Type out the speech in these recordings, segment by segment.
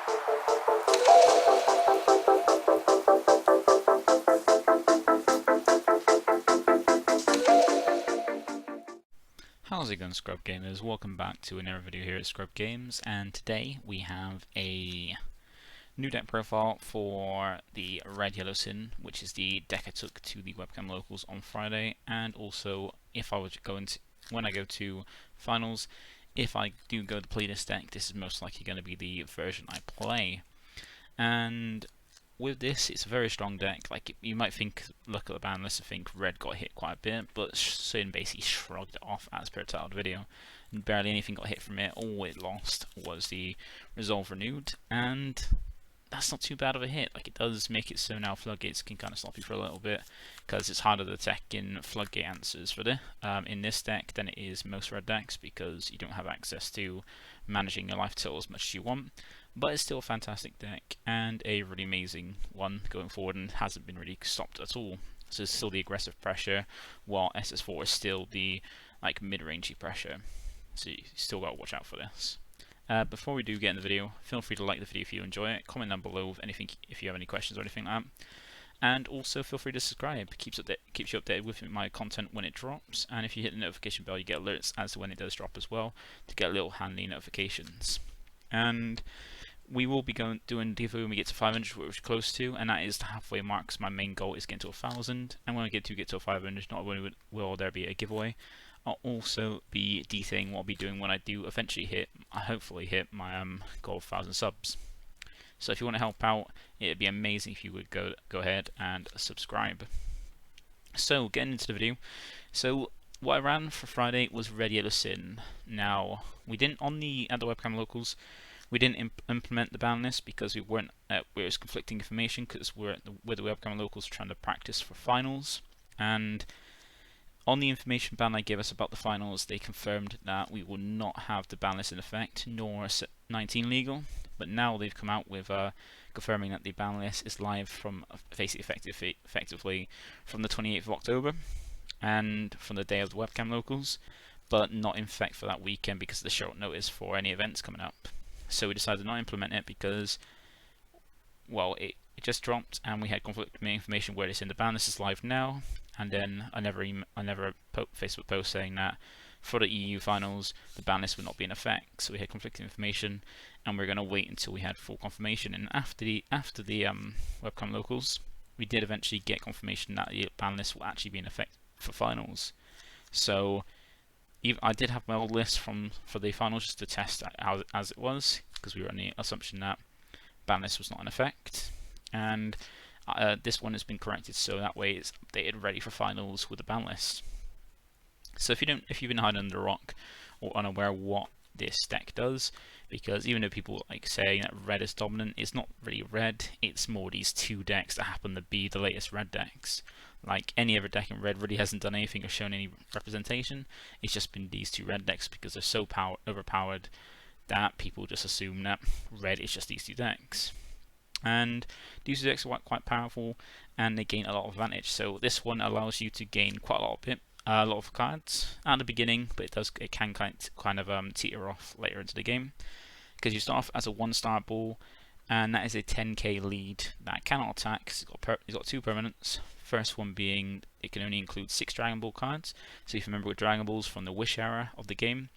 How's it going, ScrubGamers? Welcome back to another video here at ScrubGames, and today we have a new deck profile for the Red Yellow Syn, which is the deck I took to the webcam locals on Friday, and also if I was going to, when I go to finals, if I do go to play this deck, this is most likely going to be the version I play. And with this, it's a very strong deck. Like, you might think, look at the ban list and think Red got hit quite a bit, but Syn basically shrugged it off as per titled video, and barely anything got hit from it. All it lost was the Resolve Renewed, and that's not too bad of a hit. Like, it does make it so now Floodgates can kind of stop you for a little bit, because it's harder to tech in Floodgate answers for in this deck than it is most Red decks, because you don't have access to managing your life total as much as you want. But it's still a fantastic deck, and a really amazing one going forward, and hasn't been really stopped at all. So it's still the aggressive pressure, while SS4 is still the like mid-rangey pressure. So you still got to watch out for this. Before we do get in the video, feel free to like the video if you enjoy it, comment down below if anything, if you have any questions or anything like that. And also feel free to subscribe, keeps you updated with my content when it drops, and if you hit the notification bell you get alerts as to when it does drop as well, to get little handy notifications. And we will be doing DV when we get to 500, which we're close to, and that is the halfway mark, because my main goal is getting to 1,000, and when I get to 500, not only will there be a giveaway, I'll also be detailing what I'll be doing when I do eventually hit, hopefully hit my goal of 1,000 subs. So if you want to help out, it'd be amazing if you would go ahead and subscribe. So getting into the video, so what I ran for Friday was Red Yellow Syn. Now we didn't at the webcam locals. We didn't implement the ban list because we weren't. It was conflicting information because we're with the webcam locals trying to practice for finals. And on the information ban they gave us about the finals, they confirmed that we will not have the ban list in effect, nor 19 legal. But now they've come out with confirming that the ban list is live from effectively from the 28th of October, and from the day of the webcam locals, but not in effect for that weekend because of the short notice for any events coming up. So we decided not to implement it because, well, it just dropped and we had conflicting information where it's in the ban list is live now, and then another Facebook post saying that for the EU finals the ban list would not be in effect. So we had conflicting information, and we're going to wait until we had full confirmation. And after the webcam locals, we did eventually get confirmation that the ban list will actually be in effect for finals. So I did have my old list for the finals just to test as it was, because we were on the assumption that ban list was not in effect, and this one has been corrected, so that way it's updated ready for finals with the ban list. So if you've been hiding under a rock or unaware what this deck does, because even though people like saying that Red is dominant, it's not really Red, it's more these two decks that happen to be the latest Red decks. Like, any other deck in Red really hasn't done anything or shown any representation. It's just been these two Red decks because they're so overpowered that people just assume that Red is just these two decks. And these two decks are quite powerful, and they gain a lot of advantage. So this one allows you to gain quite a lot of cards at the beginning, but it can kind of teeter off later into the game, because you start off as a 1-star ball, and that is a 10k lead that cannot attack. It's got two permanents. First one being it can only include 6 Dragon Ball cards. So if you remember with Dragon Balls from the Wish era of the game,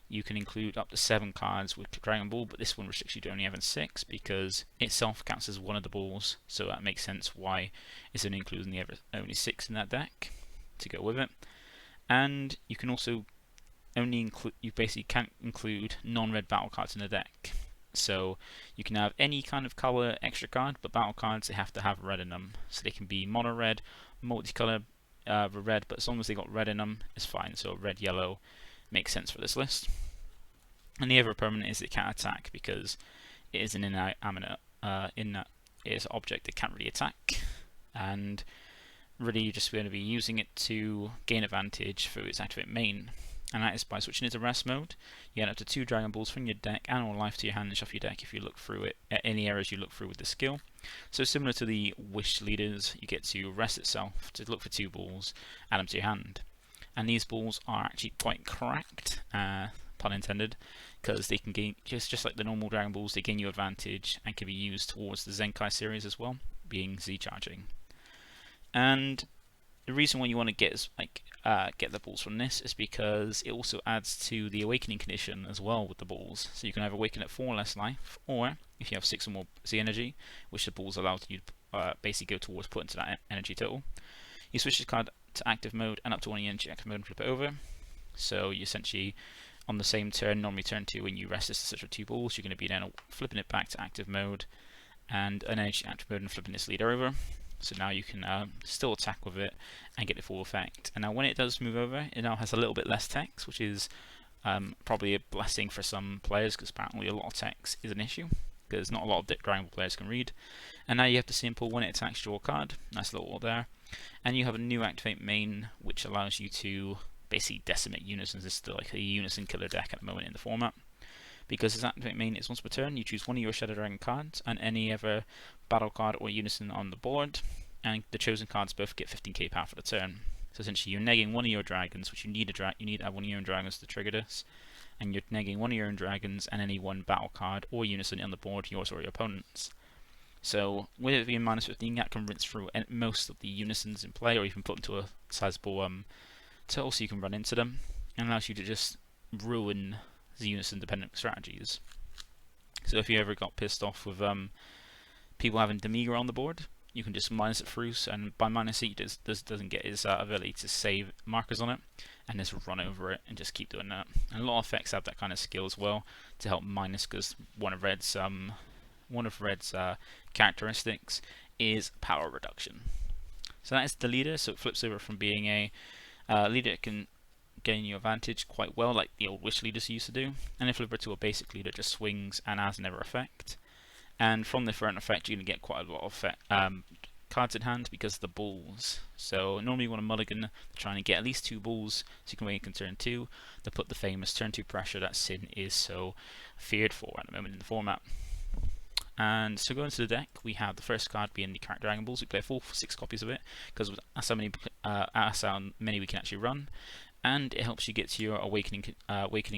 you can include up to 7 cards with Dragon Ball, but this one restricts you to only having 6 because itself counts as one of the balls. So that makes sense why it's only including only 6 in that deck to go with it. And you can also you basically can't include non-red battle cards in the deck. So you can have any kind of color extra card, but battle cards, they have to have red in them. So they can be mono red, multicolor red, but as long as they got red in them, it's fine. So red, yellow makes sense for this list. And the other permanent is it can't attack because it is an inanimate object that can't really attack, and really you're just going to be using it to gain advantage through its activate main. And that is by switching into rest mode. You get up to 2 Dragon Balls from your deck and all life to your hand and shuffle your deck if you look through it at any areas you look through with the skill. So similar to the Wish leaders, you get to rest itself to look for 2 balls, add them to your hand. And these balls are actually quite cracked, pun intended, because they can gain, just like the normal Dragon Balls, they gain you advantage and can be used towards the Zenkai series as well, being Z charging. And the reason why you want to get get the balls from this is because it also adds to the awakening condition as well with the balls. So you can either awaken at 4 or less life, or if you have 6 or more Z energy, which the balls allow you to basically go towards put into that energy total, you switch this card to active mode and up to 1 energy active mode and flip it over. So you essentially, on the same turn, normally turn 2, when you rest this such with 2 balls, you're going to be then flipping it back to active mode and an energy active mode and flipping this leader over. So now you can still attack with it and get the full effect. And now when it does move over, it now has a little bit less text, which is probably a blessing for some players, because apparently a lot of text is an issue, because not a lot of Dragon Ball players can read. And now you have the simple when it attacks, draw a card. Nice little order there. And you have a new activate main, which allows you to basically decimate unisons. This is like a unison killer deck at the moment in the format. Because this activate main is once per turn, you choose one of your Shadow Dragon cards and any other battle card or unison on the board, and the chosen cards both get 15k power for the turn. So essentially you're negging one of your dragons, which you need to have one of your own dragons to trigger this, and you're negging one of your own dragons and any one battle card or unison on the board, yours or your opponent's. So with it being minus 15, that can rinse through most of the unisons in play, or even put into a sizable total so you can run into them, and allows you to just ruin the unison dependent strategies. So if you ever got pissed off with people having Demiga on the board, you can just minus it through, and by minus it, doesn't get his ability to save markers on it, and just run over it and just keep doing that. And a lot of effects have that kind of skill as well to help minus, because one of Red's characteristics is power reduction. So that is the leader. So it flips over from being a leader that can gain you advantage quite well, like the old Wish leaders used to do, and if flip over to a basic leader, just swings and has never effect. And from the front effect, you're going to get quite a lot of cards in hand because of the balls. So normally you want a mulligan trying to get at least 2 balls so you can awaken turn 2 to put the famous turn 2 pressure that Syn is so feared for at the moment in the format. And so going to the deck, we have the first card being the character Dragon Balls. We play full 6 copies of it because that's how many we can actually run. And it helps you get to your awakening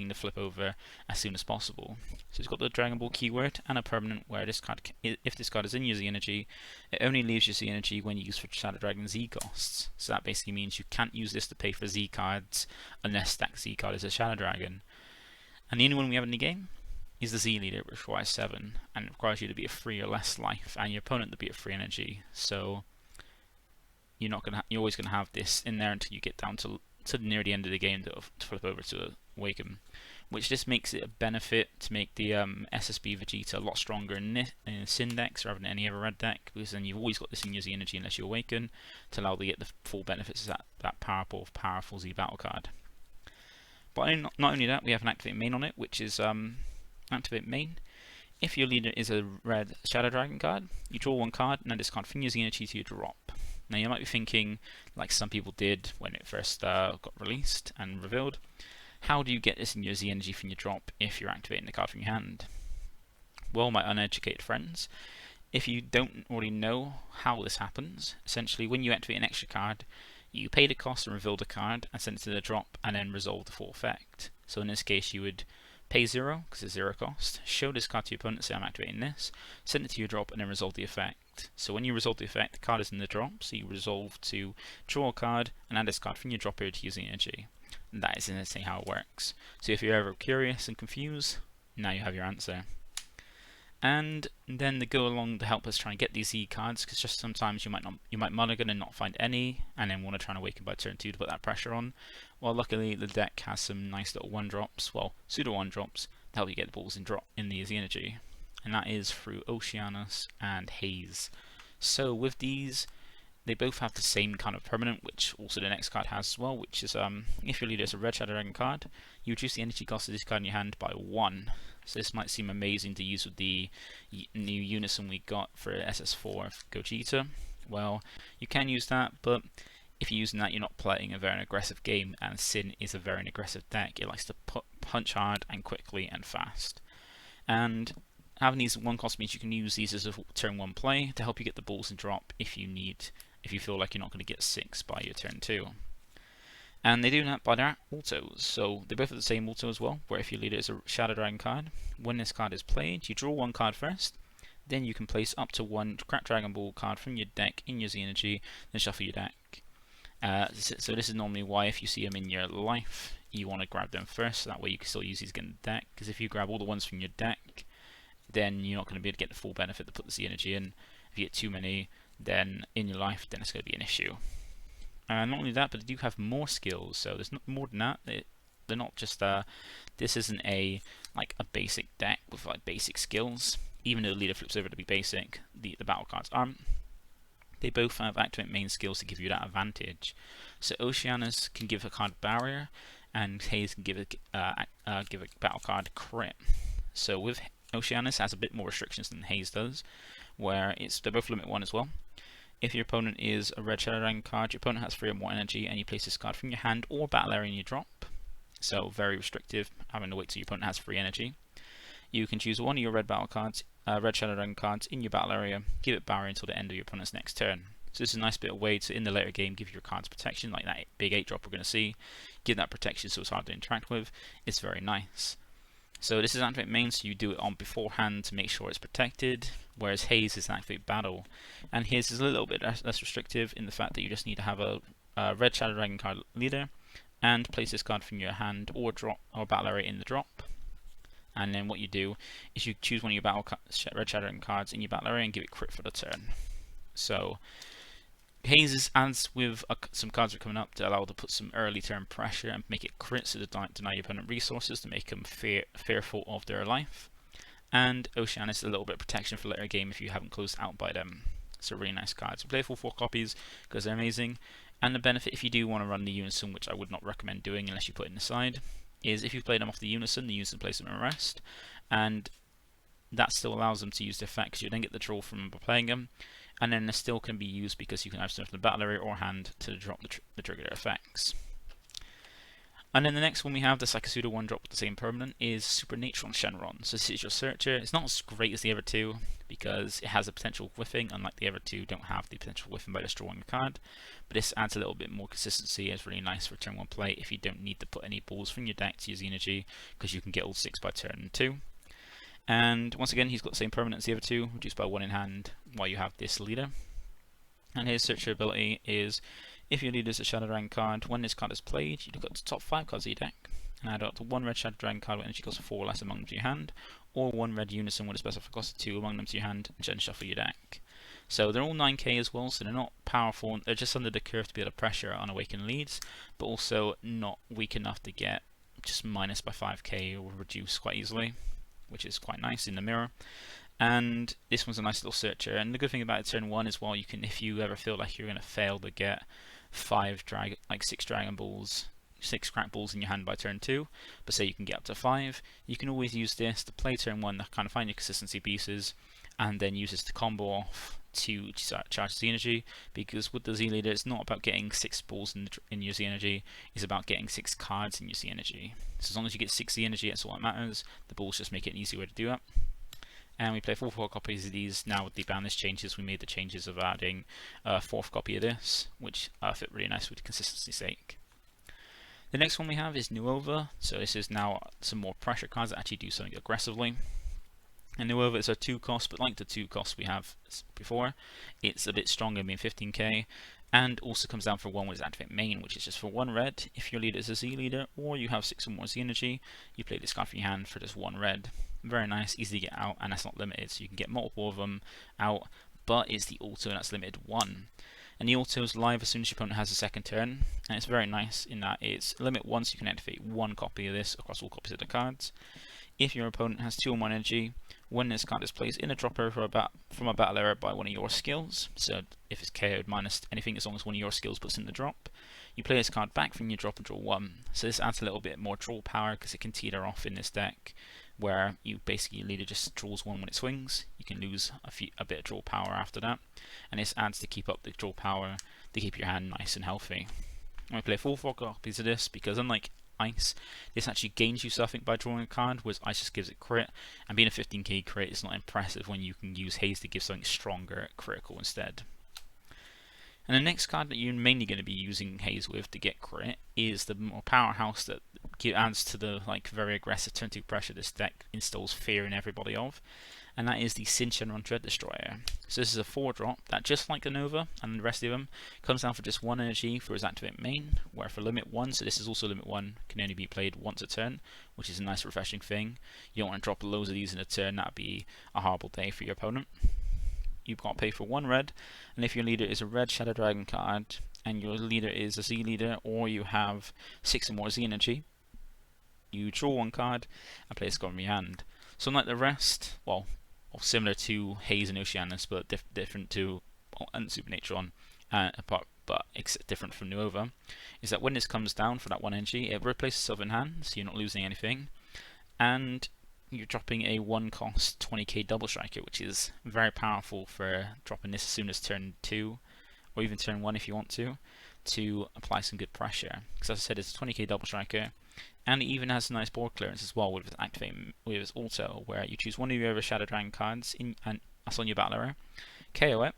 the flip over as soon as possible. So it's got the Dragon Ball keyword and a permanent where this card, if this card is in your Z energy, it only leaves your Z energy when you use for Shadow Dragon Z costs. So that basically means you can't use this to pay for Z cards unless that Z card is a Shadow Dragon. And the only one we have in the game is the Z leader, which requires 7 and it requires you to be at 3 or less life, and your opponent to be at 3 energy. So you're always gonna have this in there until you get down to near the end of the game to flip over to Awaken, which just makes it a benefit to make the SSB Vegeta a lot stronger in Syn decks rather than any other red deck, because then you've always got this in your Z energy unless you Awaken to allow you to get the full benefits of that powerful Z battle card. But not only that, we have an activate main on it, which is activate main. If your leader is a red Shadow Dragon card, you draw 1 card and then discard from your Z energy to your drop. Now you might be thinking, like some people did when it first got released and revealed, how do you get this in your Z energy from your drop if you're activating the card from your hand? Well, my uneducated friends, if you don't already know how this happens, essentially when you activate an extra card, you pay the cost and reveal the card and send it to the drop and then resolve the full effect. So in this case you would pay 0 because it's 0 cost, show this card to your opponent, say I'm activating this, send it to your drop and then resolve the effect. So when you resolve the effect, the card is in the drop, so you resolve to draw a card and add this card from your drop here to use the energy. And that is essentially how it works. So if you're ever curious and confused, now you have your answer. And then to go along to help us try and get these Z cards, because just sometimes you might mulligan and not find any, and then want to try and awaken by turn 2 to put that pressure on. Well, luckily the deck has some nice little 1-drops, well, pseudo 1-drops, to help you get the balls in the Z energy, and that is through Oceanus and Haze. So with these, they both have the same kind of permanent, which also the next card has as well, which is if your leader is a red Shadow Dragon card, you reduce the energy cost of this card in your hand by 1. So this might seem amazing to use with the new unison we got for SS4 Vegeta. Well, you can use that, but if you're using that, you're not playing a very aggressive game, and Syn is a very aggressive deck. It likes to punch hard and quickly and fast. And having these 1 cost means you can use these as a turn 1 play to help you get the balls and drop if you feel like you're not going to get 6 by your turn 2. And they do that by their autos. So they both have the same auto as well, where if your leader is a Shadow Dragon card, when this card is played, you draw one card first, then you can place up to one Cracked Dragon Ball card from your deck in your Z energy, then shuffle your deck. So this is normally why if you see them in your life, you want to grab them first, so that way you can still use these again in the deck, because if you grab all the ones from your deck, then you're not going to be able to get the full benefit to put the Z energy in. If you get too many then in your life, then it's going to be an issue. Not only that, but they do have more skills, so there's more than that. They're not just this isn't a basic deck with like basic skills. Even though the leader flips over to be basic, the battle cards aren't. They both have activate main skills to give you that advantage. So Oceanus can give a card barrier, and Haze can give a battle card crit. So with Oceanus, it has a bit more restrictions than Haze does, where they're both limit 1 as well. If your opponent is a red Shadow Dragon card, your opponent has 3 or more energy, and you place this card from your hand or battle area in your drop. So very restrictive, having to wait till your opponent has 3 energy. You can choose one of your red battle cards, red Shadow Dragon cards in your battle area, give it barrier until the end of your opponent's next turn. So this is a nice bit of way to, in the later game, give your cards protection, like that big 8 drop we're going to see. Give that protection so it's hard to interact with. It's very nice. So this is activate main, so you do it on beforehand to make sure it's protected, whereas Haze is an activate battle. And Haze is a little bit less restrictive in the fact that you just need to have a red Shadow Dragon card leader, and place this card from your hand or drop or battle area in the drop. And then what you do is you choose one of your red Shadow Dragon cards in your battle area and give it crit for the turn. So Haze adds with some cards are coming up to allow to put some early turn pressure and make it crit, so to deny your opponent resources to make them fearful of their life. And Oceanus is a little bit of protection for later game if you haven't closed out by them. So really nice cards. Play full 4 copies because they're amazing. And the benefit, if you do want to run the Unison, which I would not recommend doing unless you put it in the side, is if you play them off the Unison plays them in rest, and that still allows them to use the effect because you then get the draw from playing them. And then they still can be used because you can have stuff in the battle area or hand to drop the triggered effects. And then the next one we have, that's like a pseudo 1-drop with the same permanent, is Syn Shenron. So this is your searcher. It's not as great as the other two because it has a potential whiffing, unlike the other two don't have the potential whiffing by just drawing a card. But this adds a little bit more consistency. It's really nice for turn 1 play if you don't need to put any balls from your deck to use the energy, because you can get all 6 by turn 2. And once again, he's got the same permanent as the other two, reduced by 1 in hand while you have this leader. And his searcher ability is, if your leader is a Shadow Dragon card, when this card is played, you look at the top 5 cards of your deck and add up to 1 red Shadow Dragon card with energy cost of 4 or less among them to your hand, or 1 red Unison with a specified cost of 2 among them to your hand, and then shuffle your deck. So they're all 9k as well, so they're not powerful, they're just under the curve to be able to pressure on Awaken leads, but also not weak enough to get just minus by 5k or reduce quite easily, which is quite nice in the mirror. And this one's a nice little searcher, and the good thing about it, turn 1 is, well, you can, if you ever feel like you're going to fail to get 6 Dragon Balls, 6 Crack Balls in your hand by turn 2, but say you can get up to 5, you can always use this to play turn 1 to kind of find your consistency pieces, and then use this to combo off to charge Z energy, because with the Z leader, it's not about getting 6 balls in your Z energy, it's about getting 6 cards in your Z energy. So as long as you get 6 Z energy, that's all that matters. The balls just make it an easy way to do that. And we play 4 copies of these. Now with the balance changes, we made the changes of adding a 4th copy of this, which fit really nice with consistency's sake. The next one we have is Nuova. So this is now some more pressure cards that actually do something aggressively. And Nuova is a 2 cost, but like the 2 costs we have before, it's a bit stronger, being 15k, and also comes down for 1 with its activate main, which is just for 1 red. If your leader is a Z leader, or you have 6 or more Z energy, you play this card from your hand for just 1 red. Very nice, easy to get out, and that's not limited, so you can get multiple of them out, but it's the auto, and that's limited 1. And the auto is live as soon as your opponent has a second turn, and it's very nice in that it's limit 1, so you can activate 1 copy of this across all copies of the cards. If your opponent has 2 or more energy, when this card is placed in a dropper from a battle area by one of your skills, so if it's KO'd minus anything as long as one of your skills puts in the drop, you play this card back from your drop and draw 1. So this adds a little bit more draw power because it can teeter off in this deck, where you basically your leader just draws 1 when it swings. You can lose a bit of draw power after that, and this adds to keep up the draw power to keep your hand nice and healthy. I play 4 copies of this because unlike Ice, this actually gains you something by drawing a card, whereas Ice just gives it crit, and being a 15k crit is not impressive when you can use Haze to give something stronger critical instead. And the next card that you're mainly going to be using Haze with to get crit is the more powerhouse that adds to the very aggressive turn 2 pressure this deck installs fear in everybody of, and that is the Syn Shenron Dread Destroyer. So this is a 4-drop that, just like the Nova and the rest of them, comes down for just 1 energy for his activate main, where for limit 1, so this is also limit 1, can only be played once a turn, which is a nice refreshing thing. You don't want to drop loads of these in a turn, that would be a horrible day for your opponent. You've got to pay for 1 red, and if your leader is a red Shadow Dragon card, and your leader is a Z leader, or you have 6 or more Z energy, you draw 1 card and play a card from your hand. So unlike the rest, well, similar to Haze and Oceanus, but different to and Supernaturon, but different from Nova, is that when this comes down for that 1 energy, it replaces itself in hand, so you're not losing anything, and you're dropping a 1-cost 20k double striker, which is very powerful for dropping this as soon as turn 2, or even turn 1 if you want to apply some good pressure. Because as I said, it's a 20k double striker, and it even has a nice board clearance as well with its activating with its auto, where you choose one of your other Shadow Dragon cards and that's on your battle area, KO it,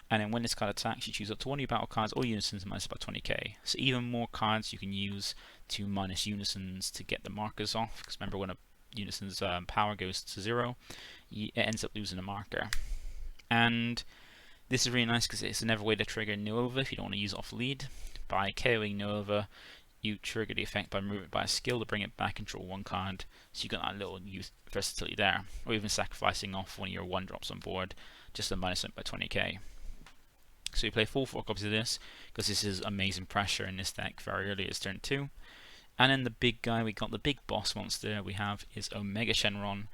and then when this card attacks, you choose up to 1 of your battle cards or unisons minus about 20k. So even more cards you can use to minus unisons to get the markers off. Because remember, when a unison's power goes to 0, it ends up losing a marker. And this is really nice because it's another way to trigger Nova if you don't want to use off lead. By KOing Nova, you trigger the effect by moving it by a skill to bring it back and draw 1 card, so you got that little versatility there. Or even sacrificing off one of your 1-drops on board just to minus it by 20k. So you play full 4 copies of this because this is amazing pressure in this deck very early as turn 2. And then the big guy, we got the big boss monster we have is Omega Shenron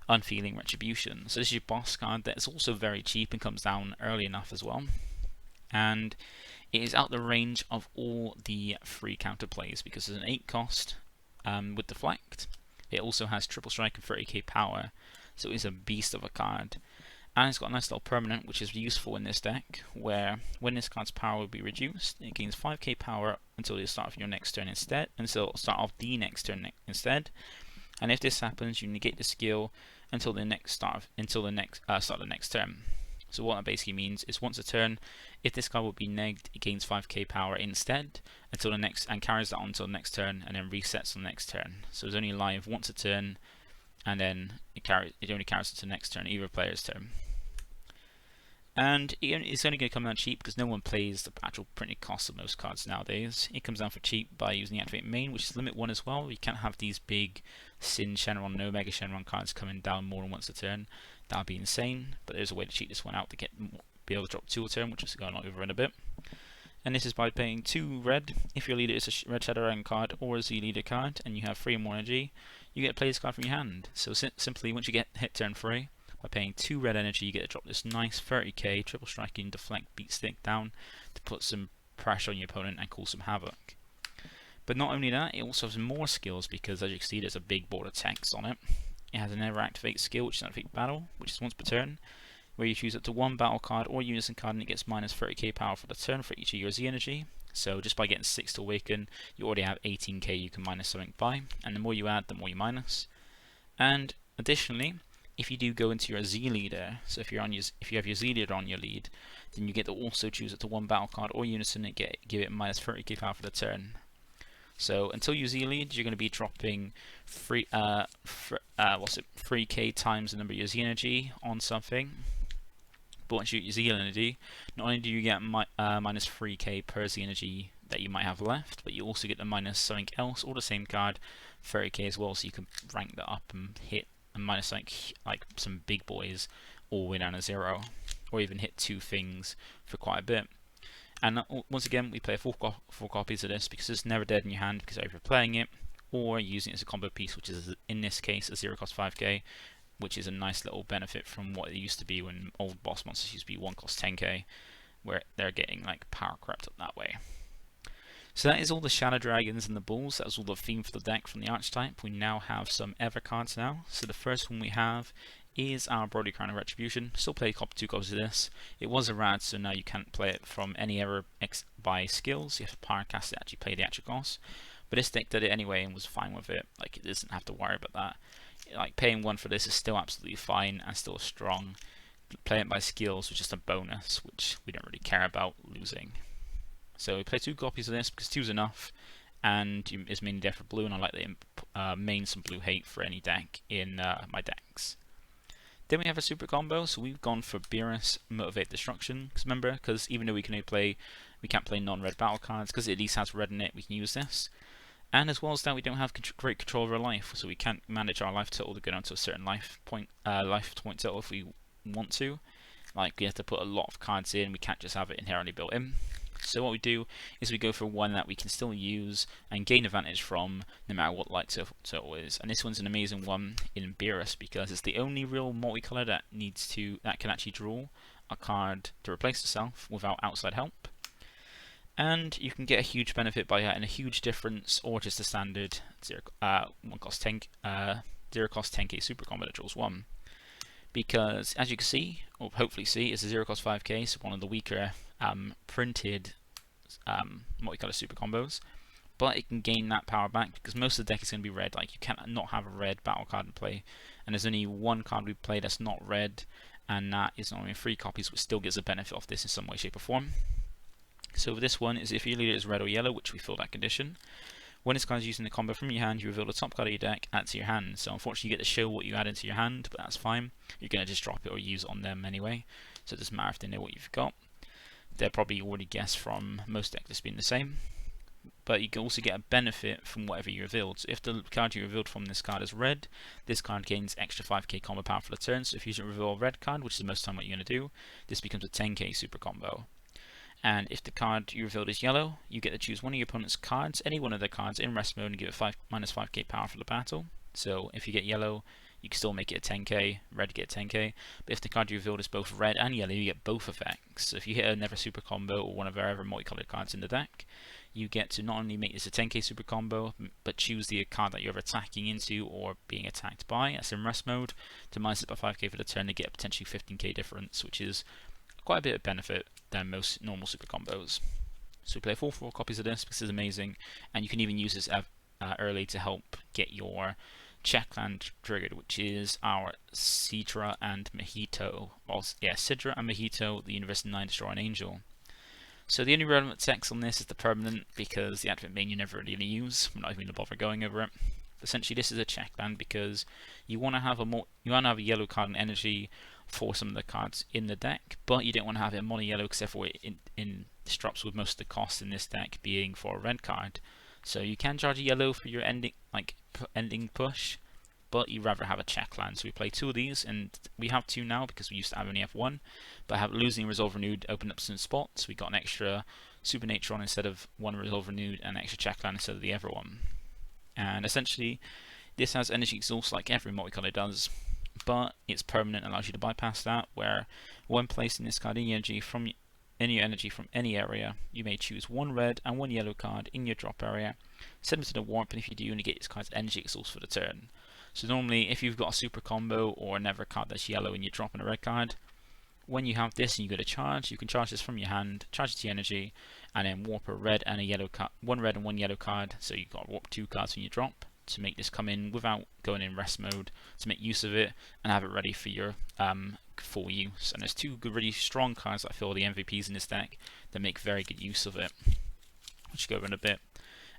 Unfeeling Retribution. So this is your boss card that is also very cheap and comes down early enough as well. And it is out the range of all the free counter plays because it's an 8-cost with Deflect. It also has triple strike and 30k power, so it's a beast of a card. And it's got a nice little permanent which is useful in this deck, where when this card's power will be reduced, it gains 5k power until the start of your next turn instead, and so it'll start off the next turn instead. And if this happens, you negate the skill until the start of the next turn. So what that basically means is once a turn, if this card will be negged, it gains 5k power instead until the next, and carries that on until the next turn, and then resets on the next turn. So it's only live once a turn, and then it only carries it to the next turn, either player's turn. And it's only going to come down cheap because no one plays the actual printed cost of most cards nowadays. It comes down for cheap by using the activate main, which is limit 1 as well. You can't have these big Syn Shenron and Omega Shenron cards coming down more than once a turn. That would be insane, but there's a way to cheat this one out to be able to drop 2 a turn, which is going over in a bit. And this is by paying 2 red. If your leader is a red Shadow Dragon card or a Z leader card, and you have 3 or more energy, you get to play this card from your hand. So simply, once you get hit turn 3, by paying 2 red energy, you get to drop this nice 30k triple striking deflect beat stick down to put some pressure on your opponent and cause some havoc. But not only that, it also has more skills because, as you can see, there's a big board of text on it. It has a never activate skill, which is an activate battle, which is once per turn, where you choose up to 1 battle card or unison card, and it gets minus 30k power for the turn for each of your Z energy. So just by getting 6 to awaken, you already have 18k you can minus something by, and the more you add, the more you minus. And additionally, if you do go into your Z leader, so if you have your Z leader on your lead, then you get to also choose it to 1 battle card or unison and give it minus 30k power for the turn. So until you Z lead, you're going to be dropping 3k times the number of your Z energy on something. But once you use Z energy, not only do you get minus 3k per Z energy that you might have left, but you also get the minus something else or the same card 30k as well, so you can rank that up and hit and minus like some big boys all the way down to 0, or even hit 2 things for quite a bit. And once again, we play 4 copies of this because it's never dead in your hand, because either playing it or using it as a combo piece, which is in this case a 0-cost 5k, which is a nice little benefit from what it used to be when old boss monsters used to be 1-cost 10k, where they're getting like power crept up that way. So that is all the Shadow Dragons and the Bulls. That was all the theme for the deck from the archetype. We now have some Ever cards now. So the first one we have is our Brody Crown of Retribution. Still play 2 copies of this. It was a rad, so now you can't play it from any Ever by skills. You have to power cast it to actually play the actual cost. But this deck did it anyway and was fine with it. Like, it doesn't have to worry about that. Like, paying 1 for this is still absolutely fine and still a strong play it by skills with just a bonus, which we don't really care about losing. So we play 2 copies of this because 2's enough, and it's mainly there for blue, and I like to main some blue hate for any deck in my decks. Then we have a super combo, so we've gone for Beerus Motivate Destruction. Because remember, because even though we can't play non-red battle cards, because it at least has red in it, we can use this. And as well as that, we don't have great control over our life, so we can't manage our life total to go down to a certain life point total if we want to. Like, we have to put a lot of cards in, we can't just have it inherently built in. So what we do is we go for one that we can still use and gain advantage from no matter what light total is. And this one's an amazing one in Beerus because it's the only real multicolor that can actually draw a card to replace itself without outside help. And you can get a huge benefit by getting a huge difference or just a standard 0 cost 10k super combo that draws 1. Because as you can see, or hopefully see, it's a 0 cost 5k, so one of the weaker printed multicolor super combos, but it can gain that power back because most of the deck is going to be red. Like, you cannot not have a red battle card in play, and there's only one card we play that's not red, and that is only 3 copies, which still gets a benefit of this in some way, shape or form. So this one is if your leader is red or yellow, which we fill that condition. When this card is using the combo from your hand, you reveal the top card of your deck, add to your hand. So unfortunately you get to show what you add into your hand, but that's fine. You're going to just drop it or use it on them anyway, so it doesn't matter if they know what you've got. They'll probably already guess from most deck lists being the same. But you can also get a benefit from whatever you revealed. So if the card you revealed from this card is red, this card gains extra 5k combo power for the turn. So if you reveal a red card, which is the most time what you're going to do, this becomes a 10k super combo. And if the card you revealed is yellow, you get to choose one of your opponent's cards, any one of their cards in rest mode, and give it minus 5k power for the battle. So if you get yellow, you can still make it a 10k, red get a 10k, but if the card you revealed is both red and yellow, you get both effects. So if you hit a never super combo or one of our other multicolored cards in the deck, you get to not only make this a 10k super combo, but choose the card that you're attacking into or being attacked by, that's in rest mode, to minus it by 5k for the turn to get a potentially 15k difference, which is quite a bit of benefit than most normal super combos. So we play 4 copies of this. This is amazing, and you can even use this early to help get your check land triggered, which is our Sidra and Mojito. Well, yeah, Sidra and Mojito, the University 9 Destroy an Angel. So the only relevant text on this is the permanent, because the activate main you never really use. I'm not even going to bother going over it. Essentially, this is a check land because you want to have a yellow card and energy for some of the cards in the deck, but you don't want to have it mono yellow, except for it disrupts with most of the cost in this deck being for a red card. So you can charge a yellow for your ending push, but you'd rather have a check land. So we play 2 of these, and we have 2 now because we used to only have 1. But losing Resolve Renewed opened up some spots. We got an extra Super Natron instead of 1 Resolve Renewed, and an extra check land instead of the other one. And essentially, this has energy exhaust like every multicolor does, but it's permanent, allows you to bypass that, where when placing this card in your energy from any area, you may choose 1 red and 1 yellow card in your drop area, send them to the warp, and if you do, you only get this card's energy exhaust for the turn. So normally, if you've got a super combo or never a card that's yellow and you're dropping a red card, when you have this and you go to charge, you can charge this from your hand, charge it to your energy, and then warp a red and a yellow card, 1 red and 1 yellow card, so you've got to warp 2 cards when you drop, to make this come in without going in rest mode, to make use of it and have it ready for your full use. And there's 2 good, really strong cards that I feel are the MVPs in this deck that make very good use of it, which we'll go over in a bit.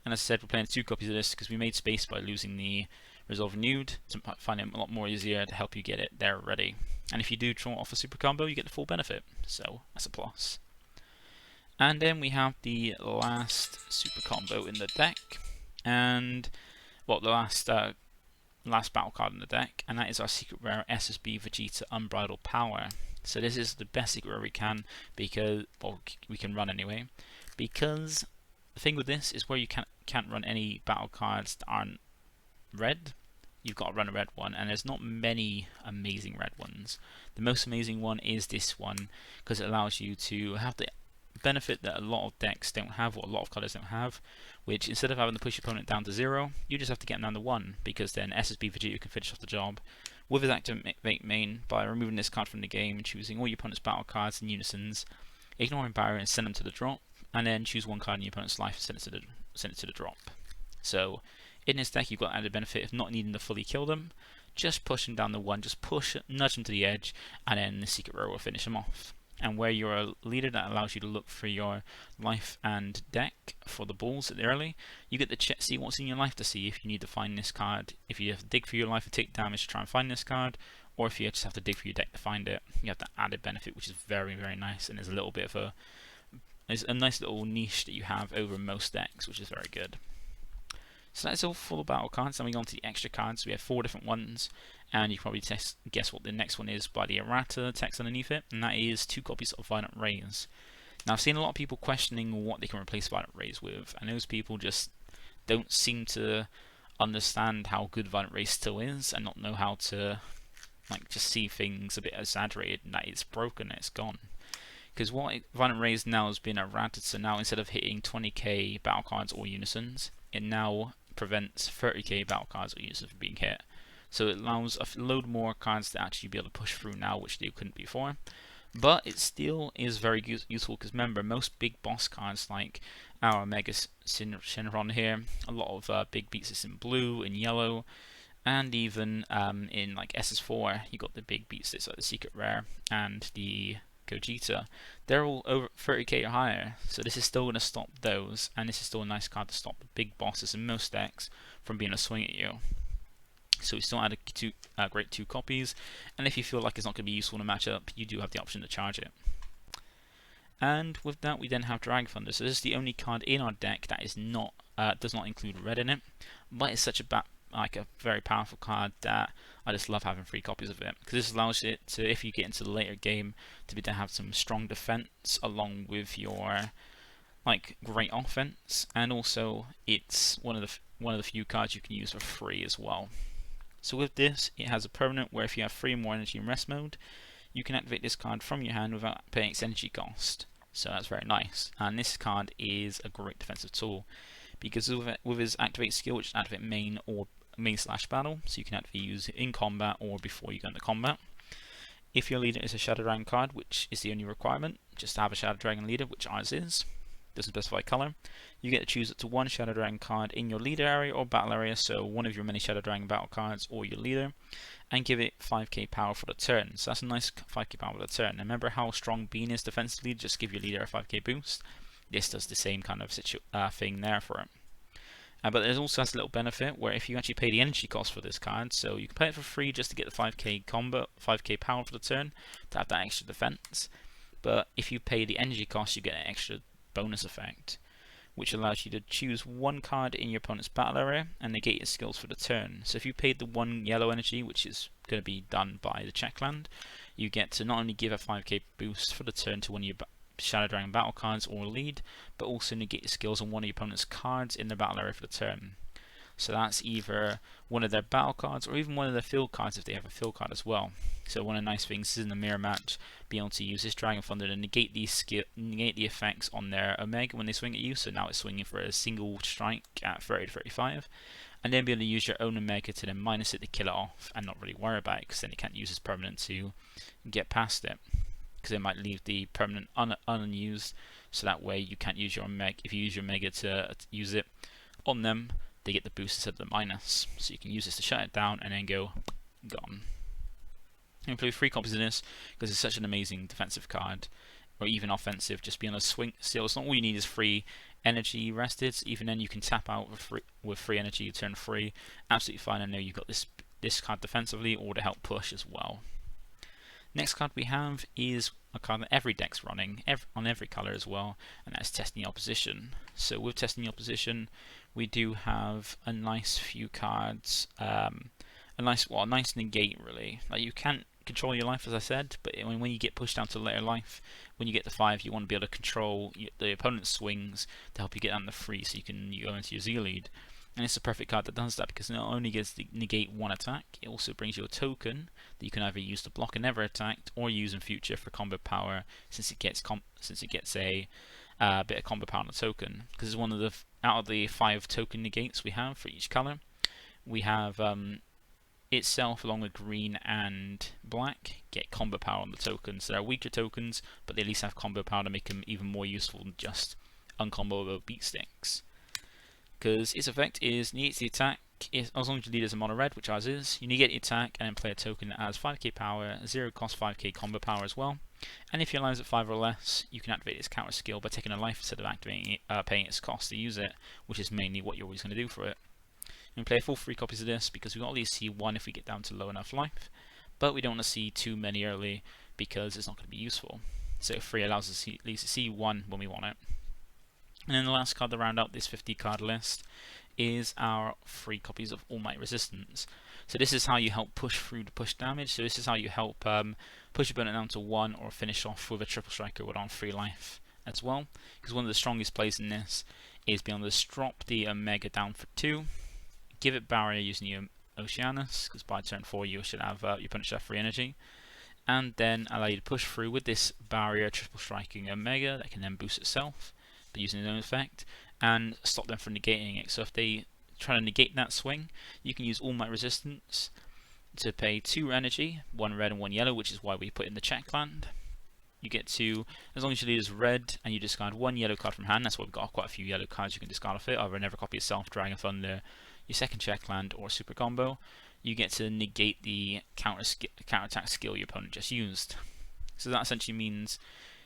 And as I said, we're playing 2 copies of this because we made space by losing the Resolve Renewed to find it a lot more easier to help you get it there ready. And if you do draw off a super combo, you get the full benefit, so that's a plus. And then we have the last super combo in the deck, and well, the last battle card in the deck, and that is our secret rare SSB Vegeta Unbridled Power. So this is the best secret rare we can, because, well, we can run anyway, because the thing with this is where you can't run any battle cards that aren't red, you've got to run a red one, and there's not many amazing red ones. The most amazing one is this one, because it allows you to have the benefit that a lot of decks don't have, or a lot of colours don't have, which instead of having to push your opponent down to 0, you just have to get them down to 1, because then SSB Vegeta can finish off the job with his activate main by removing this card from the game and choosing all your opponent's battle cards in unisons, ignoring barrier and send them to the drop, and then choose 1 card in your opponent's life and send it to the drop. So in this deck you've got added benefit of not needing to fully kill them, just push them down the one, just push, nudge them to the edge, and then the secret row will finish them off. And where you're a leader, that allows you to look for your life and deck for the balls at the early. You get to see what's in your life to see if you need to find this card. If you have to dig for your life and take damage to try and find this card, or if you just have to dig for your deck to find it, you have that added benefit, which is very, very nice. And there's a little bit of there's a nice little niche that you have over most decks, which is very good. So that's all for the battle cards. Then we go on to the extra cards. We have 4 different ones, and you can probably guess what the next one is by the errata text underneath it, and that is 2 copies of Violent Rays. Now I've seen a lot of people questioning what they can replace Violent Rays with, and those people just don't seem to understand how good Violent Rays still is, and not know how to just see things a bit exaggerated and that it's broken, it's gone. Because what Violent Rays now has been errated, so now instead of hitting 20k battle cards or unisons, it now prevents 30k battle cards or unisons from being hit. So it allows a load more cards to actually be able to push through now, which they couldn't before. But it still is very useful, because remember, most big boss cards like our Mega Syn Shenron here, a lot of big beats is in blue and yellow, and even in like SS4, you got the big beats that's like the secret rare and the Vegeta. They're all over 30k or higher, so this is still going to stop those, and this is still a nice card to stop the big bosses in most decks from being able to swing at you. So we still add a great 2 copies, and if you feel like it's not going to be useful in a matchup, you do have the option to charge it. And with that, we then have Dragon Thunder. So this is the only card in our deck that is not does not include red in it, but it's such a very powerful card that I just love having 3 copies of it, because this allows it to, if you get into the later game, to be able to have some strong defense along with your great offense, and also it's one of the few cards you can use for free as well. So with this, it has a permanent where if you have 3 or more energy in rest mode, you can activate this card from your hand without paying its energy cost. So that's very nice, and this card is a great defensive tool, because with his activate skill, which is activate main or main/battle, so you can actually use it in combat or before you go into combat. If your leader is a Shadow Dragon card, which is the only requirement, just to have a Shadow Dragon leader, which ours is, doesn't specify colour, you get to choose up to 1 Shadow Dragon card in your leader area or battle area, so one of your many Shadow Dragon battle cards or your leader, and give it 5k power for the turn. So that's a nice 5k power for the turn. And remember how strong Bean is defensively, just give your leader a 5k boost. This does the same kind of thing there for it. But it also has a little benefit where if you actually pay the energy cost for this card, so you can pay it for free just to get the 5k combo, 5k power for the turn, to have that extra defense. But if you pay the energy cost, you get an extra bonus effect, which allows you to choose 1 card in your opponent's battle area and negate its skills for the turn. So if you paid the 1 yellow energy, which is going to be done by the checkland, you get to not only give a 5k boost for the turn to one of your Shadow Dragon battle cards or lead, but also negate your skills on one of your opponent's cards in their battle area for the turn. So that's either one of their battle cards or even one of their field cards if they have a field card as well. So one of the nice things is in the mirror match, being able to use this Dragon Thunder to negate the effects on their Omega when they swing at you. So now it's swinging for a single strike at 30 to 35, and then be able to use your own Omega to then minus it to kill it off and not really worry about it, because then you can't use its permanent to get past it, because it might leave the permanent unused, so that way you can't use your Omega. If you use your Omega to use it on them, they get the boost instead of the minus, so you can use this to shut it down and then go gone. You can play 3 copies of this because it's such an amazing defensive card, or even offensive, just being able to swing still. It's not all you need is free energy rested, even then you can tap out with free energy, you turn free, absolutely fine. I know you've got this card defensively or to help push as well. Next card we have is a card that every deck's running, on every colour as well, and that's Testing the Opposition. So with Testing the Opposition, we do have a nice few cards, a nice negate really. Like, you can't control your life, as I said, but when you get pushed down to later life, when you get to 5, you want to be able to control the opponent's swings to help you get down to 3, so you can go into your Z lead. And it's a perfect card that does that, because it not only gets to negate 1 attack, it also brings you a token that you can either use to block another attack or use in future for combo power, since it gets a bit of combo power on the token. Because it's one of the out of the 5 token negates we have for each color, we have itself along with green and black get combo power on the tokens. So they're weaker tokens, but they at least have combo power to make them even more useful than just uncomboable beat sticks. Because its effect is negates the attack as long as your leader is a mono red, which ours is, you negate the attack and then play a token that has 5k power, 0 cost 5k combo power as well. And if your life is at 5 or less, you can activate its counter skill by taking a life instead of activating it, paying its cost to use it, which is mainly what you're always going to do for it. We play full 3 copies of this because we can at least see 1 if we get down to low enough life, but we don't want to see too many early because it's not going to be useful. So 3 allows us to at least see 1 when we want it. And then the last card to round out this 50 card list is our 3 copies of All Might Resistance. So this is how you help push through to push damage. So this is how you help push your opponent down to 1 or finish off with a triple striker with on 3 life as well. Because one of the strongest plays in this is being able to drop the Omega down for 2, give it barrier using your Oceanus, because by turn 4 you should have your opponent should have free energy, and then allow you to push through with this barrier triple striking Omega that can then boost itself by using its own effect and stop them from negating it. So if they try to negate that swing, you can use All Might Resistance to pay 2 energy, 1 red and 1 yellow, which is why we put in the check land. You get to, as long as your leader is red and you discard 1 yellow card from hand, that's why we've got quite a few yellow cards you can discard off it, either another copy itself, Dragon Thunder, your second check land, or super combo. You get to negate the counter attack skill your opponent just used. So that essentially means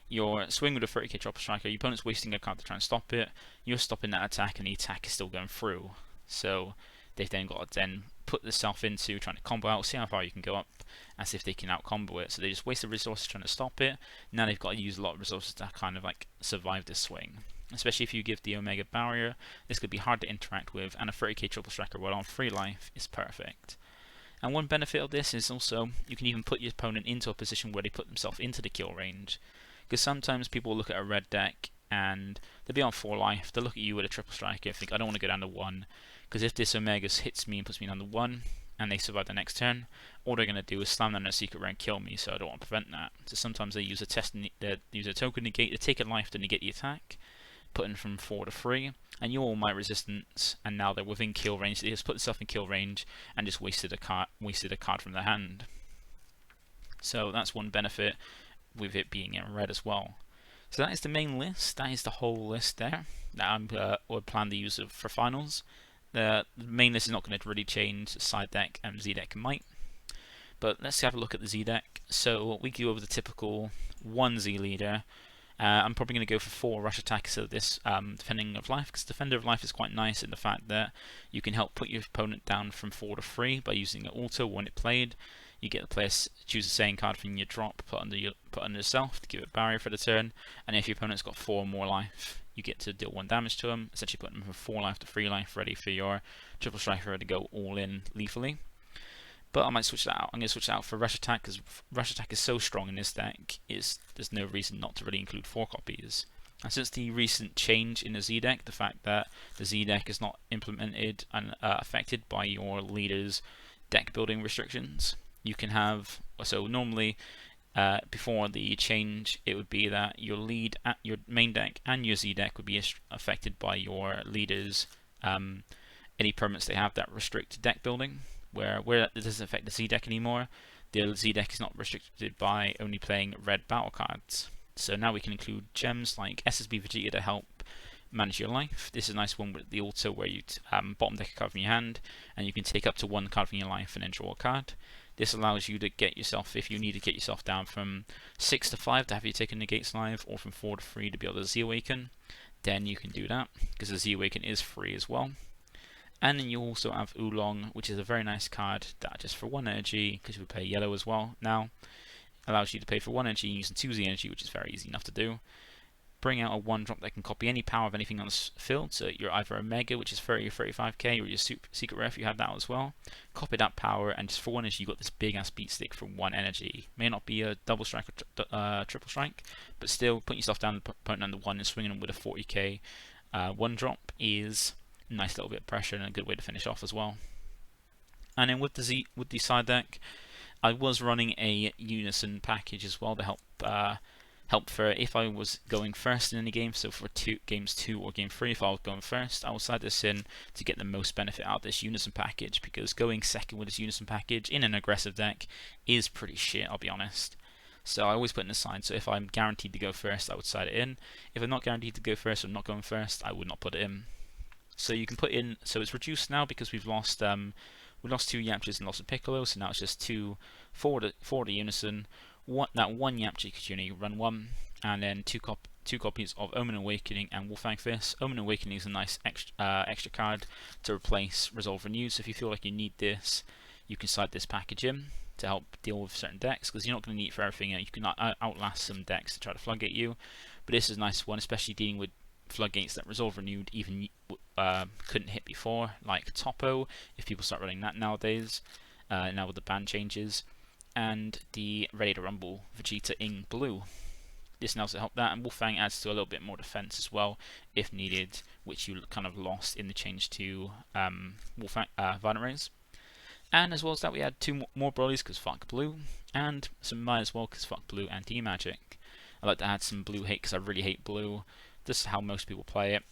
your swing with a 30k triple striker, your opponent's wasting a card to try and stop it, you're stopping that attack and the attack is still going through. So they've then got to then put themselves into trying to combo out, see how far you can go up, as if they can out combo it. So they just waste the resources trying to stop it. Now they've got to use a lot of resources to kind of like survive this swing. Especially if you give the Omega barrier, this could be hard to interact with, and a 30k triple striker while on 3 life is perfect. And one benefit of this is also you can even put your opponent into a position where they put themselves into the kill range. Because sometimes people look at a red deck and they'll be on 4 life, they'll look at you with a triple striker and think, I don't want to go down to 1, because if this Omega hits me and puts me down to 1 and they survive the next turn, all they're going to do is slam down a secret rare and kill me, so I don't want to prevent that. So sometimes they use they use a token negate to take a life to negate the attack, putting from 4 to 3, and you All Might Resistance, and now they're within kill range. They just put themselves in kill range and just wasted a card from their hand. So that's one benefit with it being in red as well. So that is the main list. That is the whole list there that I plan to use for finals. The main list is not going to really change. Side deck and Z deck might. But let's have a look at the Z deck. So we go over the typical 1 Z leader. I'm probably going to go for 4 rush attacks of this Defending of Life, because Defender of Life is quite nice in the fact that you can help put your opponent down from 4 to 3 by using an auto when it played. You get the player choose a Saiyan card from your drop, put under yourself to give it barrier for the turn, and if your opponent's got 4 or more life, you get to deal 1 damage to them, essentially putting them from 4 life to 3 life, ready for your triple striker to go all in lethally. But I might switch that out. I'm going to switch that out for Rush Attack, because Rush Attack is so strong in this deck, there's no reason not to really include 4 copies. And since the recent change in the Z deck, the fact that the Z deck is not implemented and affected by your leader's deck building restrictions, you can have, so normally before the change it would be that your main deck and your Z deck would be affected by your leader's any permanents they have that restrict deck building. Where it doesn't affect the Z deck anymore, the Z deck is not restricted by only playing red battle cards. So now we can include gems like SSB Vegeta to help manage your life. This is a nice one with the auto where you bottom deck a card from your hand and you can take up to 1 card from your life and then draw a card. This allows you to get yourself, if you need to get yourself down from 6 to 5 to have you take a negates live, or from 4 to 3 to be able to Z-Awaken, then you can do that, because the Z-Awaken is free as well. And then you also have Oolong, which is a very nice card that just for 1 energy, because you pay yellow as well now, allows you to pay for 1 energy using 2 Z energy, which is very easy enough to do. Bring out a 1-drop that can copy any power of anything on this field, so you're either a Mega, which is 30 or 35k, or your Secret Rare if you have that as well. Copy that power, and just for 1 energy, you got this big ass beat stick for 1 energy. May not be a double strike or triple strike, but still, putting yourself down the opponent under 1 and swinging them with a 40k 1-drop is a nice little bit of pressure and a good way to finish off as well. And then with the side deck, I was running a Unison package as well to help for if I was going first in any game. So for games 2 or game 3, if I was going first, I will side this in to get the most benefit out of this Unison package, because going second with this Unison package in an aggressive deck is pretty shit, I'll be honest. So I always put it aside, so if I'm guaranteed to go first, I would side it in. If I'm not guaranteed to go first or I'm not going first, I would not put it in. So you can put in, so it's reduced now because we lost 2 Yamchas and lost a Piccolo, so now it's just 2 forward Unison, one Yamcha because you only run 1, and then two copies of Omen Awakening and Wolfang Fist. Omen Awakening is a nice extra card to replace Resolve Renew, so if you feel like you need this, you can slide this package in to help deal with certain decks, because you're not going to need it for everything. You can outlast some decks to try to floodgate you, but this is a nice one, especially dealing with floodgates that Resolve Renewed even couldn't hit before, like Topo, if people start running that nowadays, now with the ban changes, and the Ready to Rumble Vegeta in blue. This can also help that, and Wolfang adds to a little bit more defense as well, if needed, which you kind of lost in the change to Wolfang Violent Rays. And as well as that, we had 2 more Broly's because fuck blue, and some Mai as well because fuck blue and D-Magic. I like to add some blue hate because I really hate blue. This is how most people play it,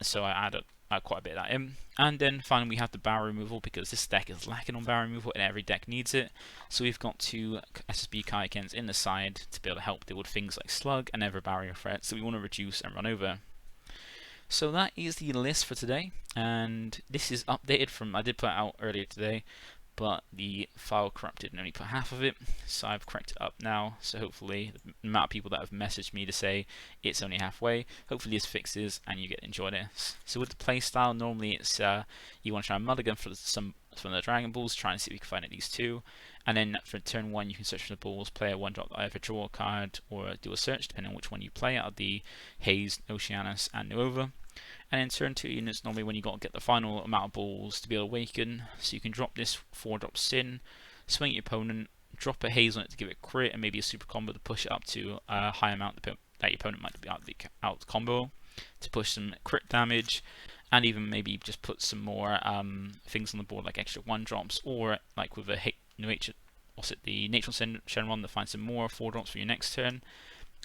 so I added quite a bit of that in. And then finally we have the barrier removal, because this deck is lacking on barrier removal and every deck needs it. So we've got 2 SSB Kaikens in the side to be able to help deal with things like Slug and other barrier threats that we want to reduce and run over. So that is the list for today, and this is updated from, I did put it out earlier today, but the file corrupted and only put half of it, so I've corrected it up now. So hopefully the amount of people that have messaged me to say it's only halfway, hopefully this fixes and you get to enjoy this. So with the playstyle, normally it's you want to try and mulligan for some from the Dragon Balls, try and see if you can find at least 2, and then for turn 1 you can search for the balls, play a 1-drop, either draw a card or do a search depending on which one you play out of the Haze, Oceanus and Nova. And in turn 2 units, normally when you got to get the final amount of balls to be able to awaken, so you can drop this 4-drop Syn, swing your opponent, drop a Haze on it to give it crit, and maybe a super combo to push it up to a high amount that your opponent might be out of the combo, to push some crit damage, and even maybe just put some more things on the board like extra 1-drops, or like with the the Natural Shenron to find some more 4-drops for your next turn.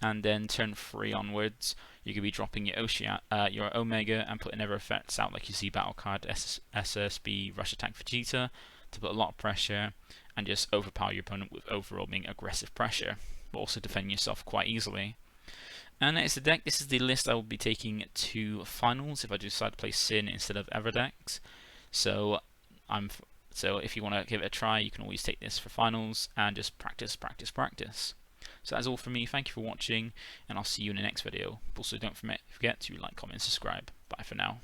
And then turn 3 onwards, you could be dropping your Omega and putting other effects out like your Z Battle card, SSB Rush Attack Vegeta, to put a lot of pressure and just overpower your opponent with overwhelming aggressive pressure, but also defend yourself quite easily. And that is the deck. This is the list I will be taking to finals if I decide to play Syn instead of other decks. So if you want to give it a try, you can always take this for finals and just practice. So that's all from me. Thank you for watching, and I'll see you in the next video. Also, don't forget to like, comment, and subscribe. Bye for now.